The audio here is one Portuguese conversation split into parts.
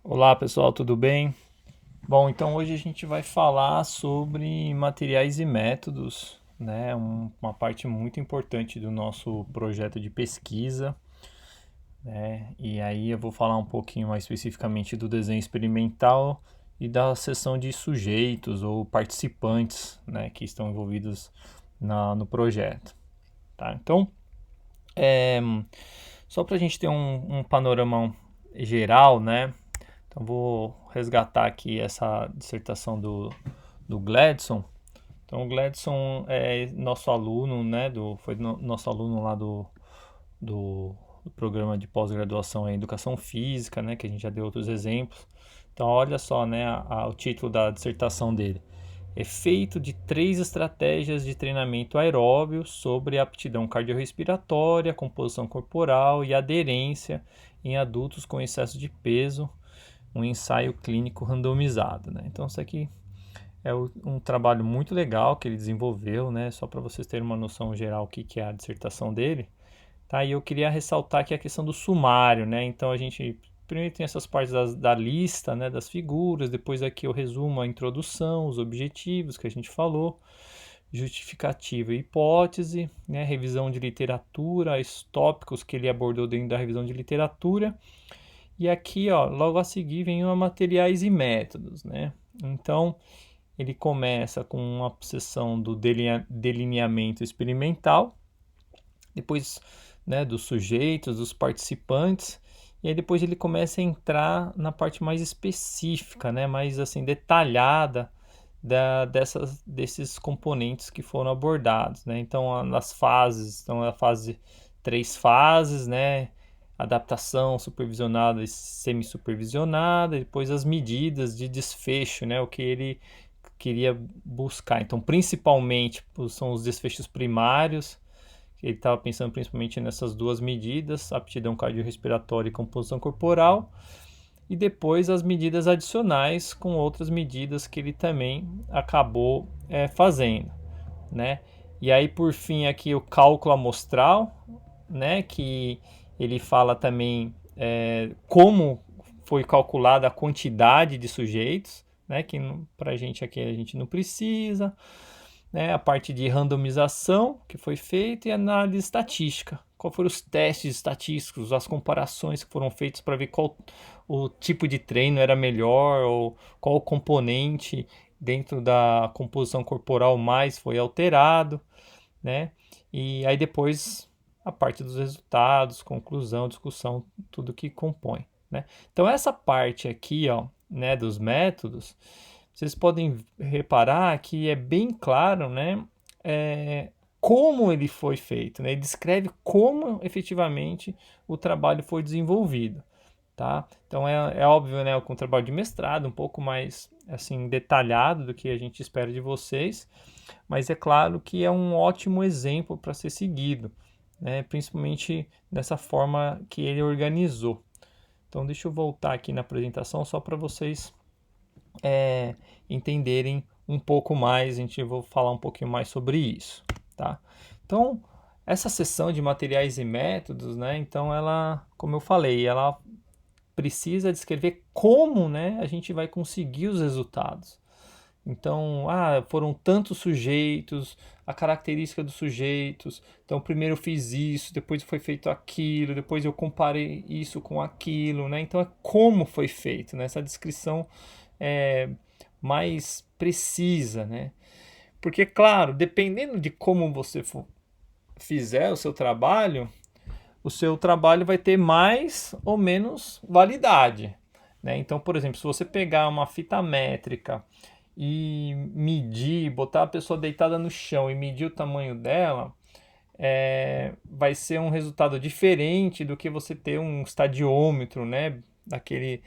Olá pessoal, tudo bem? Bom, então hoje a gente vai falar sobre materiais e métodos, né? Uma parte muito importante do nosso projeto de pesquisa, né? E aí eu vou falar um pouquinho mais especificamente do desenho experimental e da seção de sujeitos ou participantes, né, que estão envolvidos no projeto, tá? Então, é, só para a gente ter um panorama geral, né? Então vou resgatar aqui essa dissertação do Gladson. Então o Gladson é nosso aluno, né? Nosso aluno lá do programa de pós-graduação em Educação Física, né? Que a gente já deu outros exemplos. Então olha só, né? O título da dissertação dele. Efeito de 3 estratégias de treinamento aeróbio sobre aptidão cardiorrespiratória, composição corporal e aderência em adultos com excesso de peso, um ensaio clínico randomizado, né? Então isso aqui é um trabalho muito legal que ele desenvolveu, né? Só para vocês terem uma noção geral o que é a dissertação dele, tá? E eu queria ressaltar aqui a questão do sumário, né? Então a gente primeiro tem essas partes da lista, né? Das figuras, depois aqui eu resumo a introdução, os objetivos que a gente falou, justificativa e hipótese, né? Revisão de literatura, os tópicos que ele abordou dentro da revisão de literatura. E aqui, ó, logo a seguir vem os materiais e métodos, né? Então, ele começa com uma seção do delineamento experimental, depois, né, dos sujeitos, dos participantes, e aí depois ele começa a entrar na parte mais específica, né, mais assim detalhada desses componentes que foram abordados, né? Então, nas fases, então a fase 3 fases, né? Adaptação supervisionada e semi-supervisionada, depois as medidas de desfecho, né? O que ele queria buscar. Então, principalmente são os desfechos primários. Ele estava pensando principalmente nessas duas medidas, aptidão cardiorrespiratória e composição corporal, e depois as medidas adicionais com outras medidas que ele também acabou fazendo, né? E aí por fim aqui o cálculo amostral, né? Que ele fala também como foi calculada a quantidade de sujeitos, né? Que para a gente aqui a gente não precisa, né? A parte de randomização que foi feita e análise estatística. Qual foram os testes estatísticos, as comparações que foram feitas para ver qual o tipo de treino era melhor ou qual componente dentro da composição corporal mais foi alterado, né? E aí depois a parte dos resultados, conclusão, discussão, tudo que compõe, né? Então essa parte aqui, ó, né, dos métodos, vocês podem reparar que é bem claro, né, como ele foi feito, né? Ele descreve como efetivamente o trabalho foi desenvolvido, tá? Então é óbvio, né, com o trabalho de mestrado um pouco mais assim detalhado do que a gente espera de vocês, mas é claro que é um ótimo exemplo para ser seguido, né? Principalmente dessa forma que ele organizou. Então deixa eu voltar aqui na apresentação só para vocês entenderem um pouco mais. A gente vai falar um pouquinho mais sobre isso, tá? Então essa seção de materiais e métodos, né? Então ela, como eu falei, ela precisa descrever como, né, a gente vai conseguir os resultados. Então, foram tantos sujeitos, a característica dos sujeitos. Então, primeiro eu fiz isso, depois foi feito aquilo, depois eu comparei isso com aquilo, né? Então, é como foi feito, né? Essa descrição é mais precisa, né? Porque, claro, dependendo de como você fizer o seu trabalho vai ter mais ou menos validade, né? Então, por exemplo, se você pegar uma fita métrica e medir, botar a pessoa deitada no chão e medir o tamanho dela, vai ser um resultado diferente do que você ter um estadiômetro, né? Daquele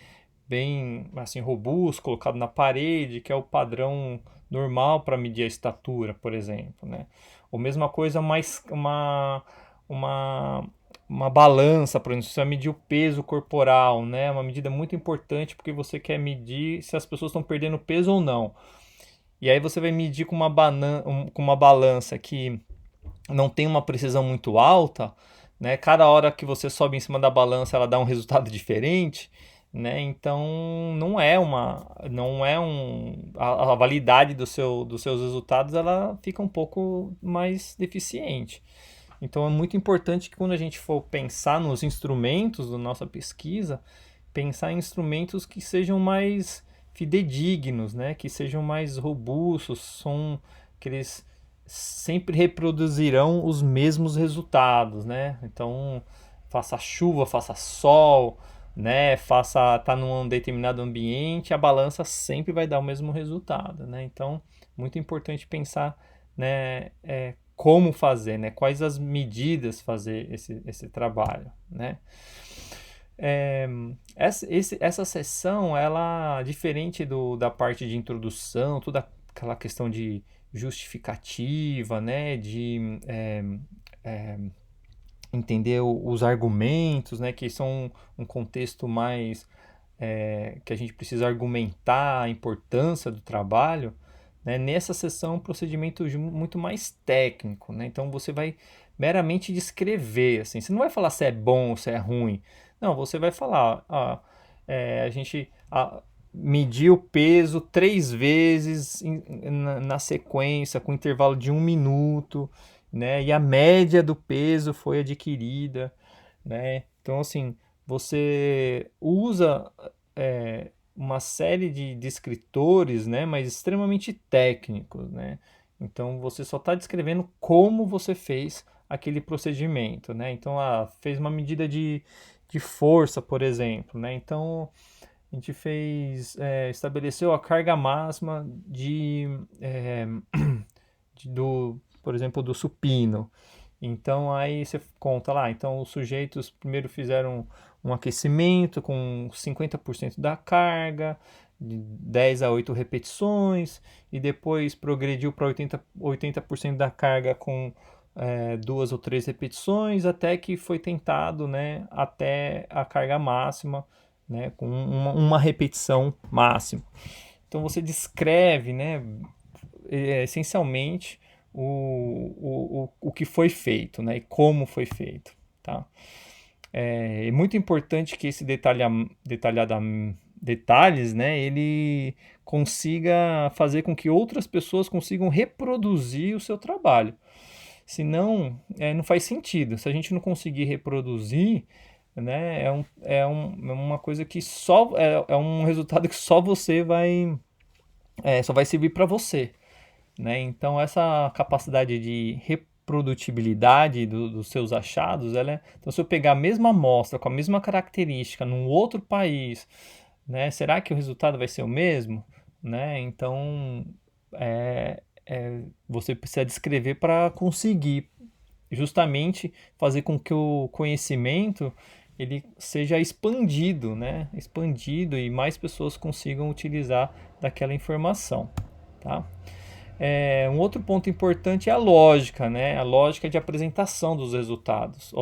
bem assim robusto, colocado na parede, que é o padrão normal para medir a estatura, por exemplo, né? Ou mesma coisa, mais uma, uma balança, por exemplo, você vai medir o peso corporal, né? Uma medida muito importante porque você quer medir se as pessoas estão perdendo peso ou não. E aí você vai medir com uma balança que não tem uma precisão muito alta, né? Cada hora que você sobe em cima da balança, ela dá um resultado diferente. né? Então não é a validade dos seus resultados ela fica um pouco mais deficiente. Então é muito importante que quando a gente for pensar nos instrumentos da nossa pesquisa, pensar em instrumentos que sejam mais fidedignos, né? Que sejam mais robustos, que eles sempre reproduzirão os mesmos resultados, né? Então, faça chuva, faça sol, né? Tá num determinado ambiente, a balança sempre vai dar o mesmo resultado, né? Então, muito importante pensar, né? Como fazer, né? Quais as medidas fazer esse trabalho, né? É, essa sessão, ela, diferente da parte de introdução, toda aquela questão de justificativa, né, de entender os argumentos, né, que são um contexto mais que a gente precisa argumentar a importância do trabalho, né, nessa sessão é um procedimento muito mais técnico, né, então você vai meramente descrever, assim, você não vai falar se é bom ou se é ruim, não, você vai falar, a gente mediu o peso 3 vezes na sequência, com intervalo de 1 minuto, né? E a média do peso foi adquirida, né? Então, assim, você usa uma série de descritores, né? Mas extremamente técnicos, né? Então, você só está descrevendo como você fez aquele procedimento, né? Então, fez uma medida de força, por exemplo, né? Então, a gente estabeleceu a carga máxima por exemplo, do supino. Então aí você conta lá, então os sujeitos primeiro fizeram um aquecimento com 50% da carga, de 10 a 8 repetições, e depois progrediu para 80% da carga com 2 ou 3 repetições, até que foi tentado, né, até a carga máxima, né, com uma repetição máxima. Então você descreve, né, essencialmente o que foi feito, né, e como foi feito, tá? É muito importante que esse detalhes, né, ele consiga fazer com que outras pessoas consigam reproduzir o seu trabalho. Senão, não faz sentido. Se a gente não conseguir reproduzir, né, é uma coisa que é um resultado que só vai servir para você, né? Então essa capacidade de reprodutibilidade dos seus achados, então se eu pegar a mesma amostra com a mesma característica num outro país, né? Será que o resultado vai ser o mesmo, né? Então você precisa descrever para conseguir justamente fazer com que o conhecimento ele seja expandido, né? Expandido e mais pessoas consigam utilizar daquela informação, tá? Um outro ponto importante é a lógica, né? A lógica de apresentação dos resultados,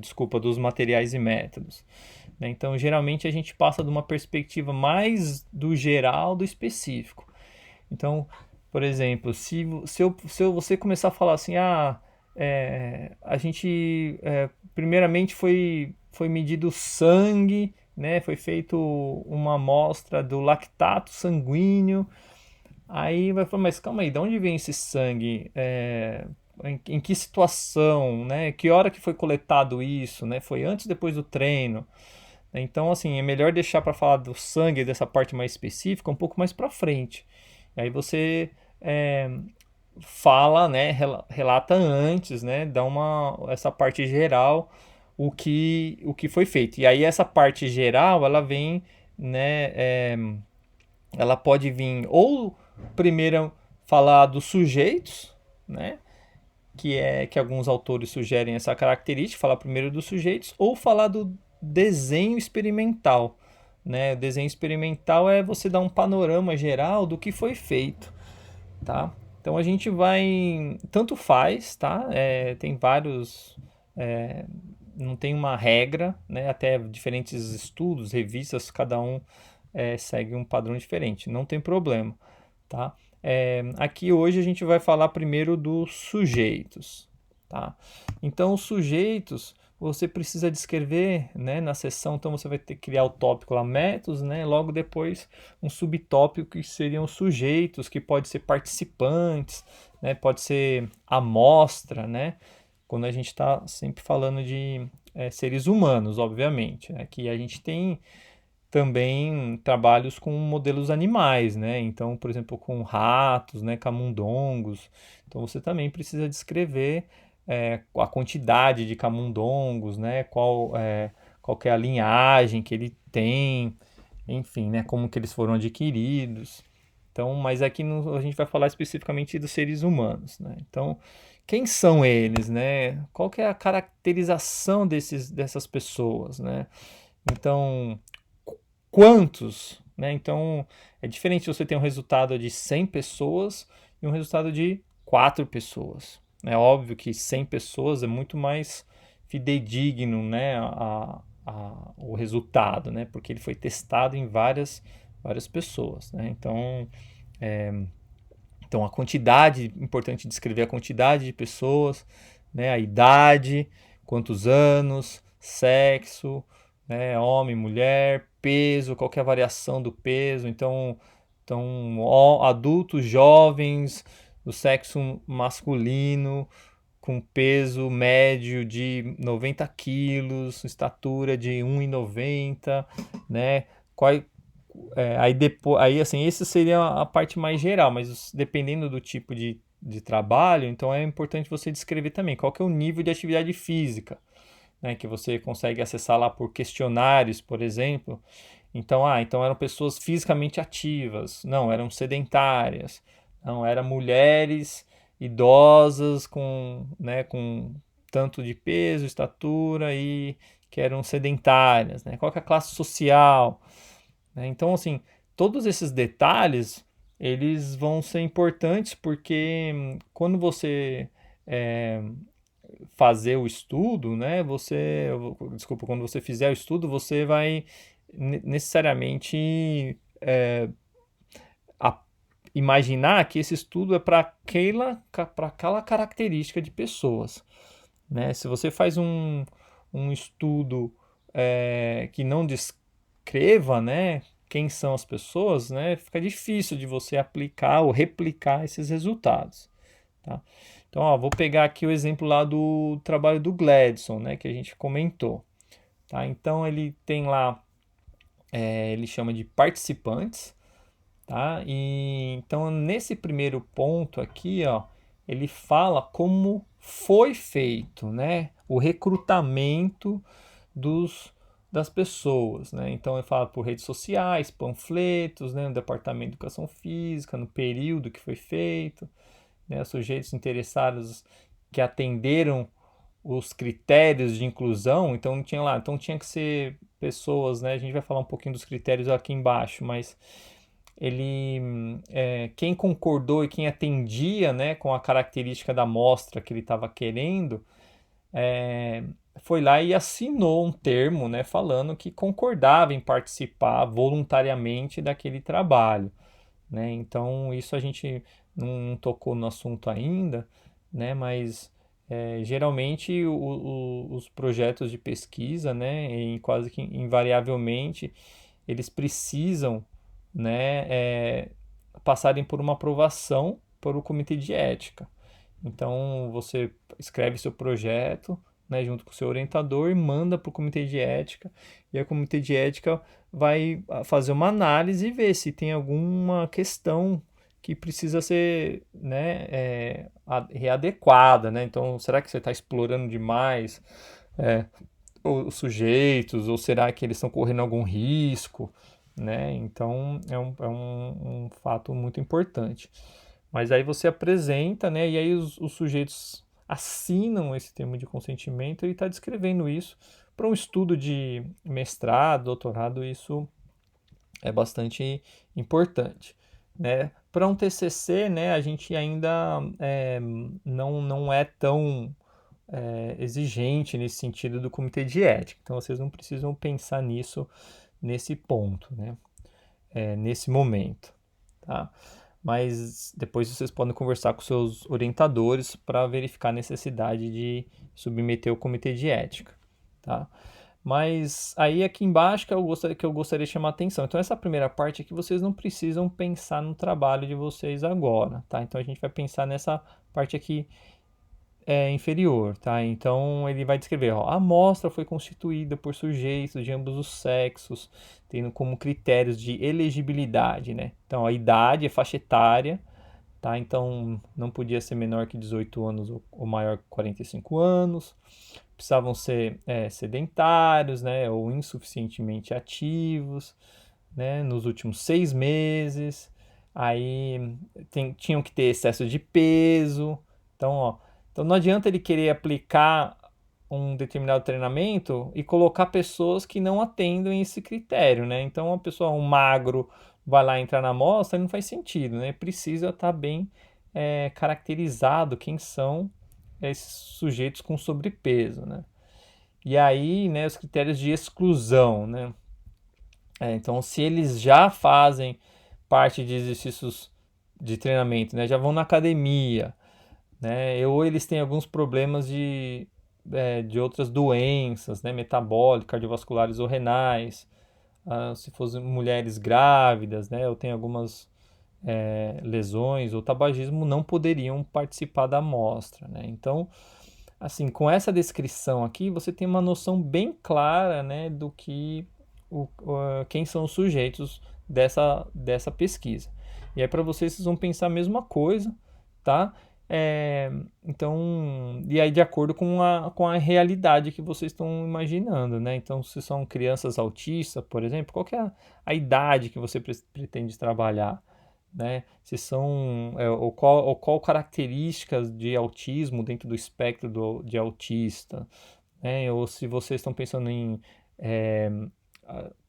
desculpa, dos materiais e métodos, né? Então, geralmente a gente passa de uma perspectiva mais do geral do específico. Então, por exemplo, se você começar a falar assim, a gente primeiramente foi medido o sangue, né? Foi feito uma amostra do lactato sanguíneo. Aí vai falar, mas calma aí, de onde vem esse sangue? Em que situação, né? Que hora que foi coletado isso, né? Foi antes ou depois do treino? Então, assim, é melhor deixar para falar do sangue, dessa parte mais específica, um pouco mais para frente. Aí você fala, né? Relata antes, né? Dá essa parte geral, o que foi feito. E aí essa parte geral, ela vem, né? Ela pode vir ou primeiro falar dos sujeitos, né? Que alguns autores sugerem essa característica, falar primeiro dos sujeitos, ou falar do desenho experimental, né? O desenho experimental é você dar um panorama geral do que foi feito, tá? Então a gente vai, tanto faz, tá? Tem vários, não tem uma regra, né? Até diferentes estudos, revistas, cada um segue um padrão diferente, não tem problema, tá? Aqui hoje a gente vai falar primeiro dos sujeitos, tá? Então os sujeitos você precisa descrever, né, na seção, então você vai ter que criar o tópico lá, métodos, né, logo depois um subtópico que seriam os sujeitos, que pode ser participantes, né, pode ser amostra, né, quando a gente está sempre falando de seres humanos, obviamente, né, que a gente tem também trabalhos com modelos animais, né? Então, por exemplo, com ratos, né, camundongos. Então, você também precisa descrever a quantidade de camundongos, né? Qual que é a linhagem que ele tem, enfim, né? Como que eles foram adquiridos. Então, mas aqui a gente vai falar especificamente dos seres humanos, né? Então, quem são eles, né? Qual que é a caracterização dessas pessoas, né? Então, quantos, né? Então, é diferente você ter um resultado de 100 pessoas e um resultado de 4 pessoas. É óbvio que 100 pessoas é muito mais fidedigno, né, o resultado, né? Porque ele foi testado em várias pessoas, né? Então a quantidade, importante descrever a quantidade de pessoas, né, a idade, quantos anos, sexo, né, homem, mulher, peso, qual que é a variação do peso, então adultos, jovens, do sexo masculino, com peso médio de 90 quilos, estatura de 1,90, né? Qual, aí depois, aí assim, esse seria a parte mais geral, mas dependendo do tipo de trabalho, então é importante você descrever também qual que é o nível de atividade física, né, que você consegue acessar lá por questionários, por exemplo. Então eram pessoas fisicamente ativas, não, eram sedentárias, não, eram mulheres idosas com tanto de peso, estatura e que eram sedentárias, né? Qual que é a classe social, né? Então, assim, todos esses detalhes, eles vão ser importantes porque quando você é, fazer o estudo, né, desculpa, quando você fizer o estudo, você vai necessariamente a- imaginar que esse estudo é para aquela característica de pessoas, né? Se você faz um estudo que não descreva, né, quem são as pessoas, né, fica difícil de você aplicar ou replicar esses resultados, tá? Então, ó, vou pegar aqui o exemplo lá do trabalho do Gladson, né, que a gente comentou, tá? Então, ele tem lá, ele chama de participantes, tá? E então nesse primeiro ponto aqui, ó, ele fala como foi feito, né, o recrutamento das pessoas, né? Então ele fala por redes sociais, panfletos, né, no departamento de educação física, no período que foi feito, né, sujeitos interessados que atenderam os critérios de inclusão, então tinha lá, então tinha que ser pessoas, né? A gente vai falar um pouquinho dos critérios aqui embaixo, mas quem concordou e quem atendia, né, com a característica da amostra que ele estava querendo, é, foi lá e assinou um termo, né, falando que concordava em participar voluntariamente daquele trabalho, né? Então isso a gente não tocou no assunto ainda, né, mas geralmente os projetos de pesquisa, né, quase que invariavelmente eles precisam, né, passarem por uma aprovação por o comitê de ética. Então você escreve seu projeto, né, junto com o seu orientador e manda para o comitê de ética, e aí o comitê de ética vai fazer uma análise e ver se tem alguma questão que precisa ser, né, readequada, né? Então, será que você está explorando demais os sujeitos, ou será que eles estão correndo algum risco, né? Então é um fato muito importante. Mas aí você apresenta, né? E aí os sujeitos assinam esse termo de consentimento e está descrevendo isso para um estudo de mestrado, doutorado, isso é bastante importante, né? Para um TCC, né, a gente ainda não é tão exigente nesse sentido do comitê de ética. Então vocês não precisam pensar nisso nesse ponto, né? Nesse momento, tá? Mas depois vocês podem conversar com seus orientadores para verificar a necessidade de submeter o comitê de ética. tá? Mas aí aqui embaixo que eu gostaria de chamar a atenção. Então essa primeira parte aqui vocês não precisam pensar no trabalho de vocês agora, tá? Então a gente vai pensar nessa parte aqui inferior, tá? Então ele vai descrever, ó, a amostra foi constituída por sujeitos de ambos os sexos, tendo como critérios de elegibilidade, né? Então a idade, a faixa etária, tá? Então não podia ser menor que 18 anos ou maior que 45 anos. Precisavam ser sedentários, né? Ou insuficientemente ativos, né? Nos últimos 6 meses. Aí tinham que ter excesso de peso. Então, ó, então não adianta ele querer aplicar um determinado treinamento e colocar pessoas que não atendem esse critério, né? Então, uma pessoa, um magro, vai lá entrar na amostra, não faz sentido, né? Precisa estar bem caracterizado quem são esses sujeitos com sobrepeso, né? E aí, né, os critérios de exclusão, né? Então, se eles já fazem parte de exercícios de treinamento, né, já vão na academia, né, ou eles têm alguns problemas de outras doenças, né, metabólicas, cardiovasculares ou renais, se fossem mulheres grávidas, né, ou tem algumas lesões ou tabagismo, não poderiam participar da amostra, né? Então, assim, com essa descrição aqui, você tem uma noção bem clara, né, do que quem são os sujeitos dessa pesquisa. E aí para vocês vão pensar a mesma coisa, tá? Então, e aí de acordo com a realidade que vocês estão imaginando, né? Então, se são crianças autistas, por exemplo, qual que é a idade que você pretende trabalhar? Né? Se são ou qual características de autismo dentro do espectro de autista, né? Ou se vocês estão pensando em é,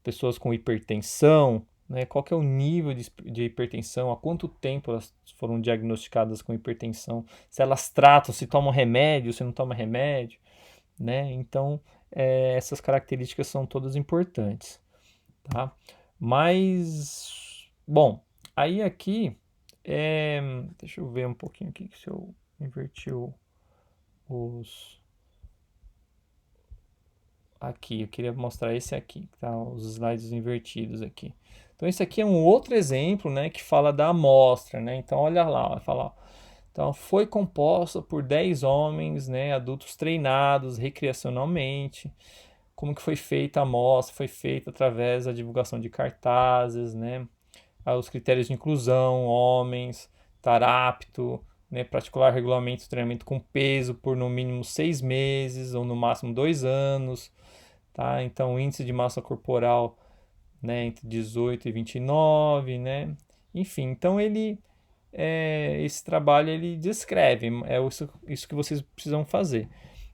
pessoas com hipertensão, né? Qual que é o nível de hipertensão, há quanto tempo elas foram diagnosticadas com hipertensão, se elas tratam, se tomam remédio, se não tomam remédio, né? Então essas características são todas importantes, tá? Mas, bom, aí aqui, deixa eu ver um pouquinho aqui se eu inverti os... Aqui, eu queria mostrar esse aqui, tá? Os slides invertidos aqui. Então, esse aqui é um outro exemplo, né, que fala da amostra, né? Então, olha lá, vai falar. Então, foi composta por 10 homens, né, adultos treinados recreacionalmente. Como que foi feita a amostra? Foi feita através da divulgação de cartazes, né? Os critérios de inclusão, homens, estar apto, né, praticar regularmente o treinamento com peso por no mínimo 6 meses ou no máximo 2 anos, tá? Então, índice de massa corporal, né, entre 18 e 29, né? Enfim, então esse trabalho ele descreve, isso que vocês precisam fazer,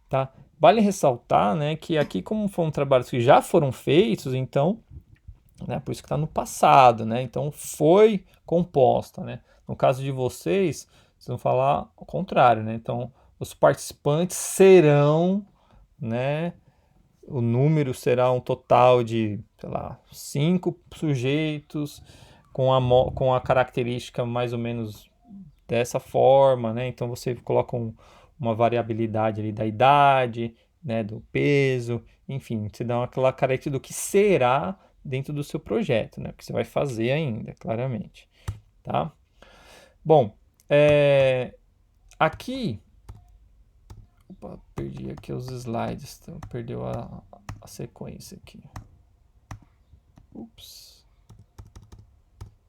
tá? Vale ressaltar, né, que aqui como foram trabalhos que já foram feitos, então, né, por isso que está no passado, né? Então foi composta, né? No caso de vocês vão falar o contrário, né? Então os participantes serão, né? O número será um total de, sei lá, 5 sujeitos com a característica mais ou menos dessa forma, né? Então você coloca uma variabilidade ali da idade, né? Do peso, enfim, você dá aquela característica do que será dentro do seu projeto, né? Que você vai fazer ainda, claramente, tá? Bom, aqui, opa, perdi aqui os slides, então perdeu a sequência aqui. Ups.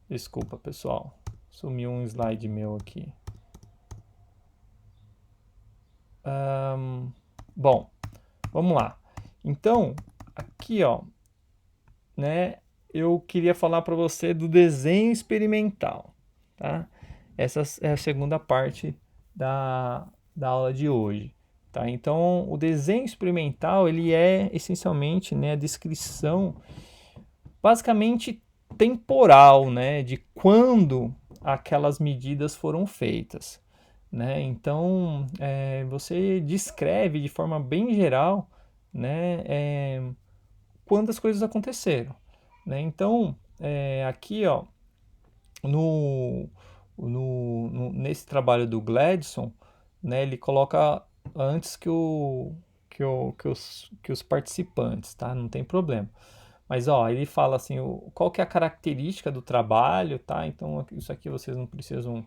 Desculpa, pessoal. Sumiu um slide meu aqui. Bom, vamos lá. Então, aqui, ó, né, eu queria falar para você do desenho experimental, tá? Essa é a segunda parte da aula de hoje, tá? Então, o desenho experimental, ele é essencialmente, né, a descrição basicamente temporal, né, de quando aquelas medidas foram feitas, né? Então, você descreve de forma bem geral, né, quando as coisas aconteceram, né? Então, aqui, ó, nesse trabalho do Gladson, né, ele coloca antes que os participantes, tá? Não tem problema. Mas, ó, ele fala assim, qual que é a característica do trabalho, tá? Então, isso aqui vocês não precisam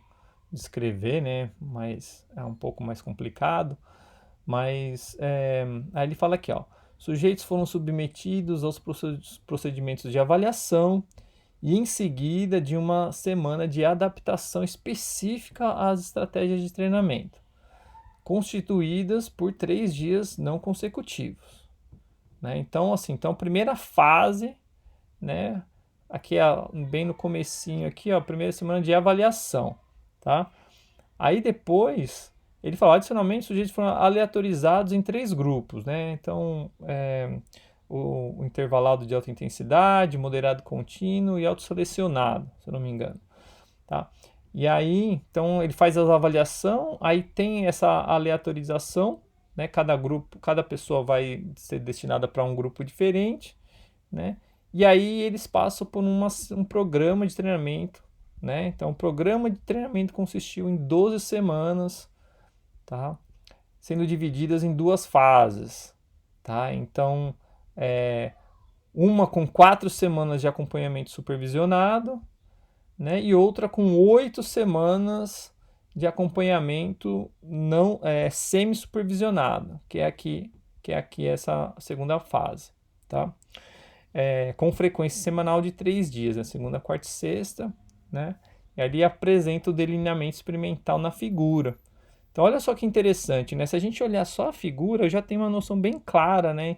descrever, né? Mas é um pouco mais complicado. Mas, aí ele fala aqui, ó, sujeitos foram submetidos aos procedimentos de avaliação e em seguida de uma semana de adaptação específica às estratégias de treinamento, constituídas por 3 dias não consecutivos. Né? Então, assim, então, primeira fase, né? Aqui, ó, bem no comecinho aqui, ó, primeira semana de avaliação, tá? Aí depois, ele fala, adicionalmente, os sujeitos foram aleatorizados em 3 grupos, né? Então, o intervalado de alta intensidade, moderado contínuo e autoselecionado, se eu não me engano, tá? E aí, então, ele faz a avaliação, aí tem essa aleatorização, né? Cada grupo, cada pessoa vai ser destinada para um grupo diferente, né? E aí eles passam por um programa de treinamento, né? Então, o programa de treinamento consistiu em 12 semanas, tá? Sendo divididas em 2 fases, tá? Então, uma com 4 semanas de acompanhamento supervisionado, né? E outra com 8 semanas de acompanhamento não semi-supervisionado, que é aqui essa segunda fase, tá? Com frequência semanal de 3 dias, né? Segunda, quarta e sexta, né? E ali apresenta o delineamento experimental na figura. Então, olha só que interessante, né? Se a gente olhar só a figura, eu já tenho uma noção bem clara, né?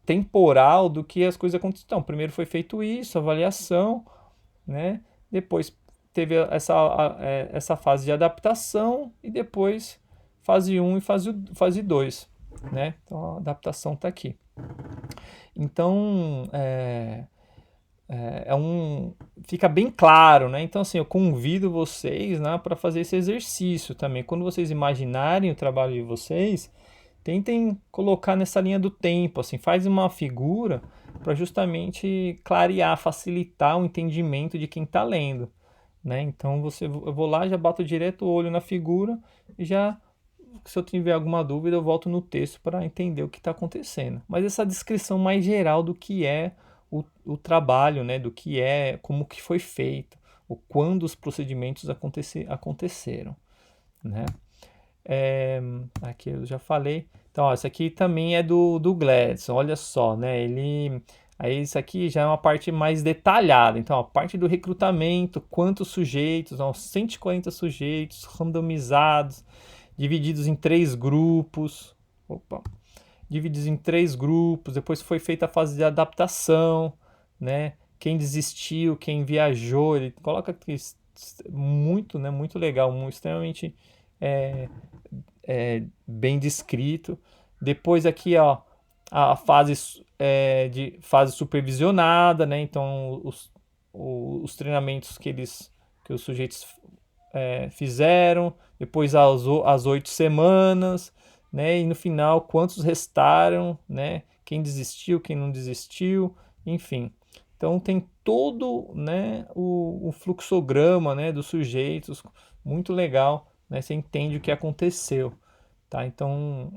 Temporal do que as coisas aconteceram. Então, primeiro foi feito isso, avaliação, né? Depois teve essa fase de adaptação e depois fase 1 e fase 2, né? Então, a adaptação está aqui. Então, fica bem claro, né? Então, assim, eu convido vocês, né, para fazer esse exercício também. Quando vocês imaginarem o trabalho de vocês, tentem colocar nessa linha do tempo, assim, faz uma figura para justamente clarear, facilitar o entendimento de quem está lendo, né? Então, eu vou lá, já bato direto o olho na figura e já, se eu tiver alguma dúvida, eu volto no texto para entender o que está acontecendo. Mas essa descrição mais geral do que é o trabalho, né, do que é, como que foi feito, o quando os procedimentos aconteceram, né? Aqui eu já falei. Então, ó, isso aqui também é do Gladson, olha só, né? Aí isso aqui já é uma parte mais detalhada. Então, a parte do recrutamento, quantos sujeitos, ó, 140 sujeitos randomizados, divididos em 3 grupos. Opa, divididos em 3 grupos, depois foi feita a fase de adaptação, né? Quem desistiu, quem viajou, ele coloca aqui muito, né? Muito legal, muito, extremamente bem descrito. Depois aqui, ó, a fase de fase supervisionada, né? Então os treinamentos que os sujeitos fizeram, depois as 8 semanas, né? E no final, quantos restaram, né? Quem desistiu, quem não desistiu, enfim. Então tem todo, né, o fluxograma, né, dos sujeitos, muito legal, né? Você entende o que aconteceu, tá? Então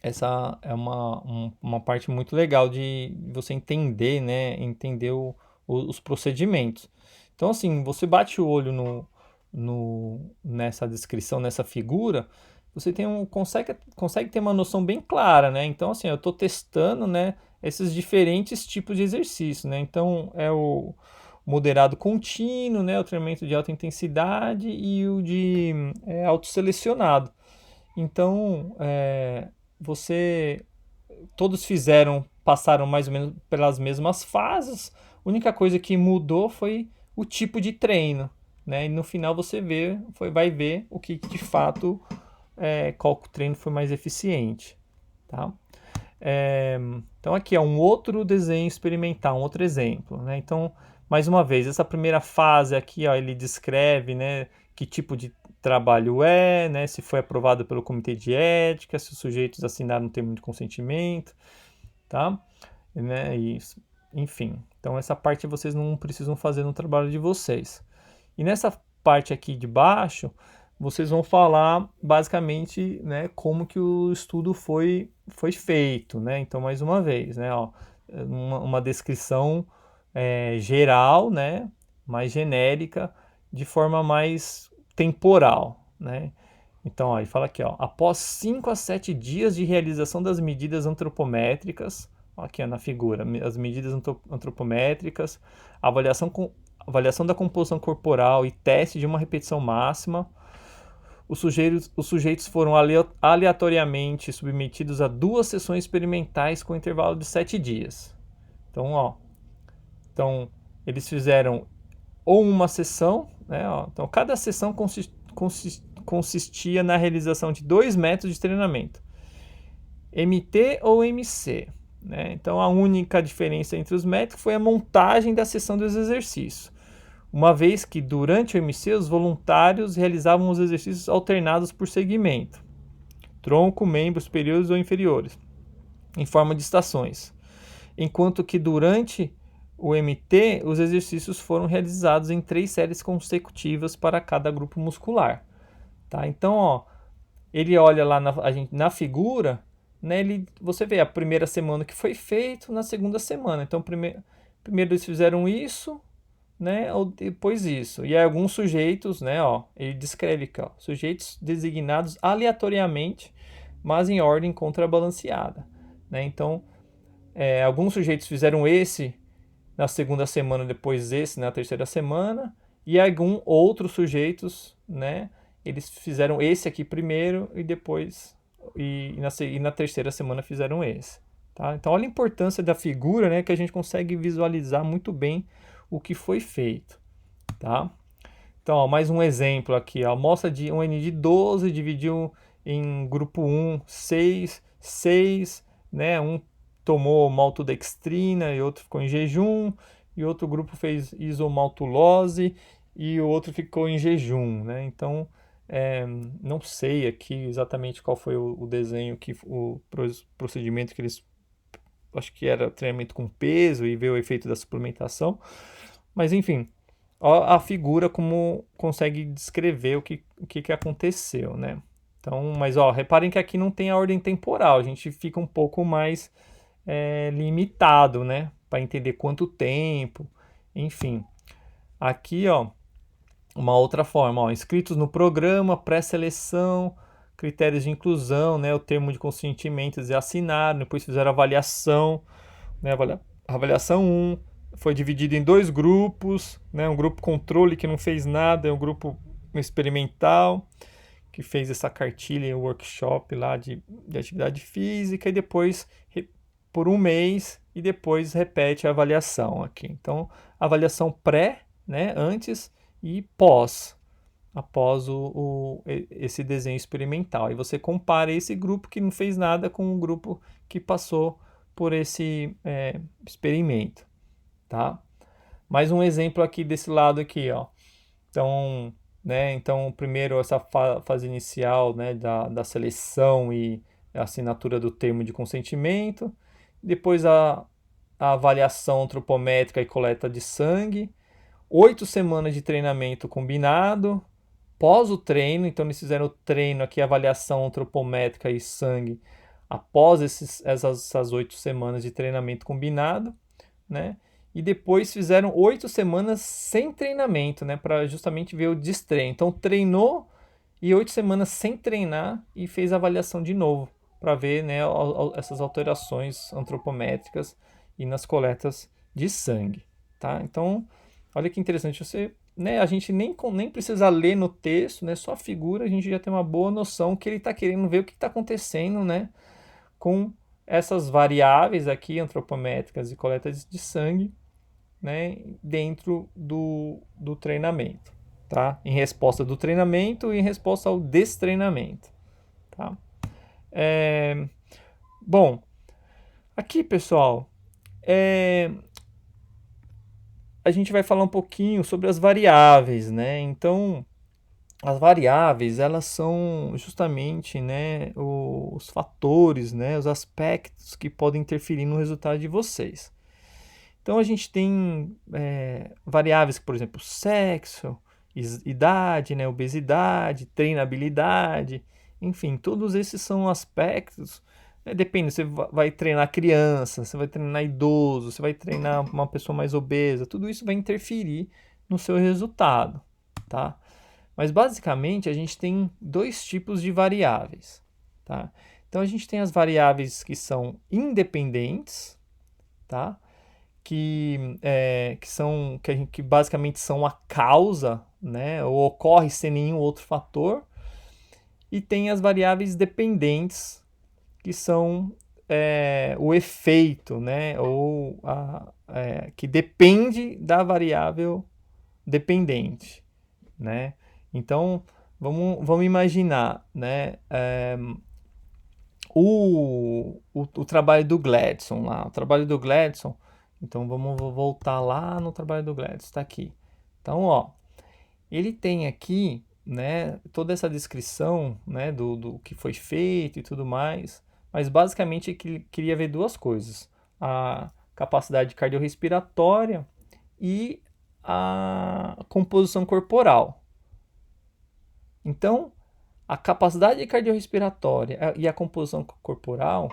essa é uma parte muito legal de você entender, né? Entender os procedimentos. Então, assim, você bate o olho nessa descrição, nessa figura, você consegue ter uma noção bem clara, né? Então, assim, eu estou testando, né, esses diferentes tipos de exercício, né? Então, é o moderado contínuo, né, o treinamento de alta intensidade e o de autoselecionado. Então, você todos passaram mais ou menos pelas mesmas fases. A única coisa que mudou foi o tipo de treino, né? E no final você vai ver o que de fato qual treino foi mais eficiente, tá? Então aqui é um outro desenho experimental, um outro exemplo, né? Então, mais uma vez, essa primeira fase aqui, ó, ele descreve, né, que tipo de trabalho né, se foi aprovado pelo comitê de ética, se os sujeitos assinaram um termo de consentimento, tá? Né? E, enfim, então essa parte vocês não precisam fazer no trabalho de vocês. E nessa parte aqui de baixo, vocês vão falar basicamente, né, como que o estudo foi feito, né? Então, mais uma vez, né, ó, uma descrição geral, né, mais genérica, de forma mais temporal, né? Então, ó, ele fala aqui, ó, após 5 a 7 dias de realização das medidas antropométricas, ó, aqui ó, na figura, as medidas antropométricas, avaliação da composição corporal e teste de uma repetição máxima, os sujeitos foram aleatoriamente submetidos a 2 sessões experimentais com intervalo de 7 dias. Então, ó, eles fizeram ou uma sessão, né, ó, então cada sessão consistia na realização de 2 métodos de treinamento, MT ou MC. Né? Então a única diferença entre os métodos foi a montagem da sessão dos exercícios, uma vez que durante o MC os voluntários realizavam os exercícios alternados por segmento, tronco, membros superiores ou inferiores, em forma de estações, enquanto que durante o MT os exercícios foram realizados em 3 séries consecutivas para cada grupo muscular. Tá? Então, ó, ele olha lá na figura, né, você vê a primeira semana que foi feito, na segunda semana. Então, primeiro eles fizeram isso, né, ou depois isso. E aí, alguns sujeitos, né, ó, ele descreve aqui, ó, sujeitos designados aleatoriamente, mas em ordem contrabalanceada. Né? Então, alguns sujeitos fizeram esse na segunda semana, depois esse na terceira semana, e alguns outros sujeitos, né, eles fizeram esse aqui primeiro e depois, e na terceira semana fizeram esse. Tá? Então, olha a importância da figura, né, que a gente consegue visualizar muito bem o que foi feito. Tá? Então, ó, mais um exemplo aqui. A amostra de um N de 12 dividiu em grupo 1, 6, né, um tomou maltodextrina e outro ficou em jejum, e outro grupo fez isomaltulose e o outro ficou em jejum, né? Então, não sei aqui exatamente qual foi o desenho, o procedimento que eles, acho que era treinamento com peso e ver o efeito da suplementação, mas enfim, ó, a figura como consegue descrever o que aconteceu, né? Então, mas ó, reparem que aqui não tem a ordem temporal, a gente fica um pouco mais limitado, né? Para entender quanto tempo, enfim. Aqui, ó, uma outra forma, ó, inscritos no programa, pré-seleção, critérios de inclusão, né? O termo de consentimento eles assinaram, depois fizeram avaliação, né? Avaliação 1, foi dividido em 2 grupos, né? Um grupo controle que não fez nada, e um grupo experimental que fez essa cartilha e workshop lá de atividade física, e depois por um mês e depois repete a avaliação aqui. Então, avaliação pré, né, antes e pós, após esse desenho experimental. E você compara esse grupo que não fez nada com o grupo que passou por esse experimento, tá? Mais um exemplo aqui desse lado aqui, ó. Então, né, então primeiro essa fase inicial, né, da seleção e a assinatura do termo de consentimento, depois a avaliação antropométrica e coleta de sangue, 8 semanas de treinamento combinado, pós o treino, então eles fizeram o treino aqui, avaliação antropométrica e sangue, após essas 8 semanas de treinamento combinado, né? E depois fizeram 8 semanas sem treinamento, né? Para justamente ver o destreino. Então treinou e 8 semanas sem treinar e fez a avaliação de novo para ver, né, essas alterações antropométricas e nas coletas de sangue, tá? Então, olha que interessante, né, a gente nem precisa ler no texto, né, só a figura, a gente já tem uma boa noção que ele está querendo ver o que está acontecendo, né, com essas variáveis aqui, antropométricas e coletas de sangue, né, dentro do treinamento, tá? Em resposta do treinamento e em resposta ao destreinamento, tá? Bom, aqui, pessoal, a gente vai falar um pouquinho sobre as variáveis, né? Então, as variáveis, elas são justamente, né, os fatores, né, os aspectos que podem interferir no resultado de vocês. Então, a gente tem variáveis, por exemplo, sexo, idade, né, obesidade, treinabilidade, enfim, todos esses são aspectos, né, depende, você vai treinar criança, você vai treinar idoso, você vai treinar uma pessoa mais obesa, tudo isso vai interferir no seu resultado, tá? Mas basicamente a gente tem dois tipos de variáveis, tá? Então a gente tem as variáveis que são independentes, tá? Que basicamente são a causa, né? Ou ocorre sem nenhum outro fator. E tem as variáveis dependentes, que são o efeito, né? Que depende da variável dependente, né? Então, vamos imaginar, né? O trabalho do Gladson lá. O trabalho do Gladson. Então, vamos voltar lá no trabalho do Gladson. Está aqui. Então, ó, ele tem aqui, né, toda essa descrição, né, do que foi feito e tudo mais. Mas, basicamente, ele queria ver duas coisas. A capacidade cardiorrespiratória e a composição corporal. Então, a capacidade cardiorrespiratória e a composição corporal,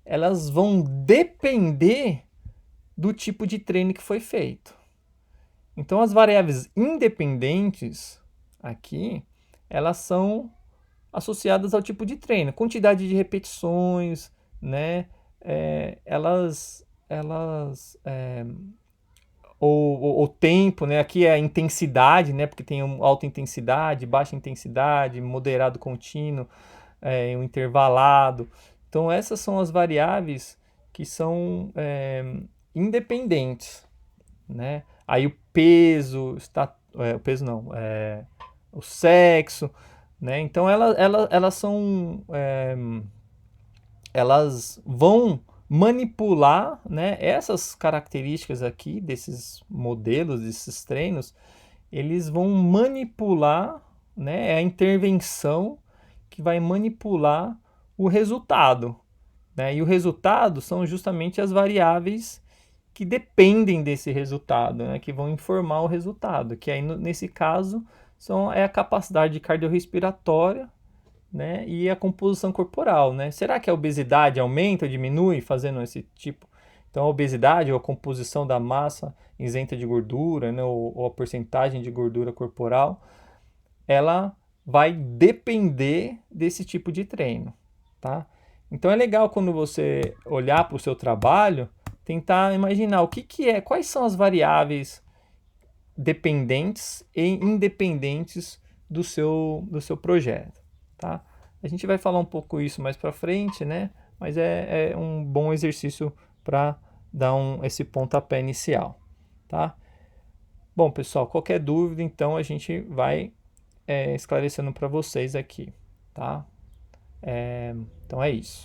elas vão depender do tipo de treino que foi feito. Então, as variáveis independentes aqui, elas são associadas ao tipo de treino, quantidade de repetições, né? O tempo, né? Aqui é a intensidade, né? Porque tem alta intensidade, baixa intensidade, moderado contínuo, um intervalado. Então, essas são as variáveis que são independentes, né? Aí o peso, o peso não, o sexo, né? Então, elas são... elas vão manipular, né, essas características aqui desses modelos, desses treinos, eles vão manipular, né, a intervenção que vai manipular o resultado, né? E o resultado são justamente as variáveis que dependem desse resultado, né, que vão informar o resultado, que aí nesse caso é a capacidade cardiorrespiratória, né, e a composição corporal, né? Será que a obesidade aumenta ou diminui fazendo esse tipo? Então, a obesidade ou a composição da massa isenta de gordura, né, ou a porcentagem de gordura corporal, ela vai depender desse tipo de treino, tá? Então, é legal quando você olhar para o seu trabalho, tentar imaginar quais são as variáveis dependentes e independentes do seu projeto, tá? A gente vai falar um pouco isso mais para frente, né? Mas é um bom exercício para dar esse pontapé inicial, tá? Bom, pessoal, qualquer dúvida, então a gente vai esclarecendo para vocês aqui, tá? Então é isso.